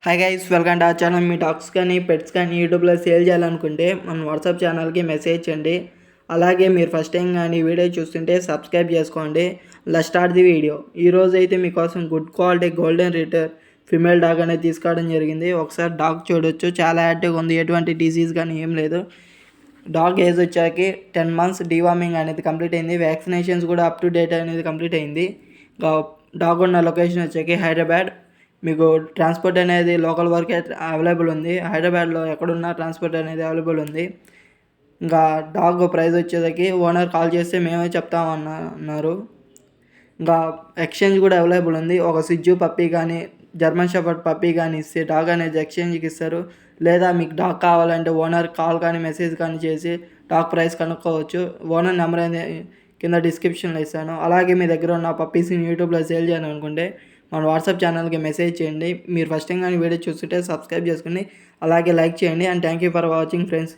Hi guys, welcome to our channel. Me dogs కానీ pets కానీ యూట్యూబ్లో సేల్ చేయాలనుకుంటే మన వాట్సాప్ ఛానల్కి మెసేజ్ చేయండి. అలాగే మీరు ఫస్ట్ టైం కానీ వీడియో చూస్తుంటే సబ్స్క్రైబ్ చేసుకోండి. Let's start the video. ఈరోజు అయితే మీకోసం good quality golden retriever female dog అనేది తీసుకోవడం జరిగింది. ఒకసారి డాగ్ చూడొచ్చు, చాలా యాక్టివ్గా ఉంది, ఎటువంటి డిసీజ్ కానీ ఏం లేదు. డాగ్ ఏజ్ వచ్చాకి 10 months డీవార్మింగ్ అనేది కంప్లీట్ అయింది. వ్యాక్సినేషన్స్ కూడా అప్ టు డేట్ అనేది కంప్లీట్ అయింది. డాగ్ ఉన్న లొకేషన్ వచ్చాకి హైదరాబాద్. మీకు ట్రాన్స్పోర్ట్ అనేది లోకల్ వరకే అవైలబుల్ ఉంది. హైదరాబాద్లో ఎక్కడున్నా ట్రాన్స్పోర్ట్ అనేది అవైలబుల్ ఉంది. ఇంకా డాగ్ ప్రైస్ వచ్చేసరికి ఓనర్ కాల్ చేస్తే మేమే చెప్తామన్నారు. ఇంకా ఎక్స్చేంజ్ కూడా అవైలబుల్ ఉంది. ఒక సిజ్జు పప్పీ కానీ జర్మన్ షెపర్డ్ పప్పీ కానీ ఇస్తే డాగ్ అనేది ఎక్స్చేంజ్కి ఇస్తారు. లేదా మీకు డాగ్ కావాలంటే ఓనర్ కాల్ కానీ మెసేజ్ కానీ చేసి డాగ్ ప్రైస్ కనుక్కోవచ్చు. ఓనర్ నెంబర్ అనేది కింద డిస్క్రిప్షన్లో ఇస్తాను. అలాగే మీ దగ్గర ఉన్న పప్పీస్ని యూట్యూబ్లో సేల్ చేయాలనుకుంటే మన వాట్సాప్ ఛానల్కి మెసేజ్ చేయండి. మీరు ఫస్ట్ టైం కానీ వీడియో చూస్తుంటే సబ్స్క్రైబ్ చేసుకోండి, అలాగే లైక్ చేయండి. And thank you for watching friends.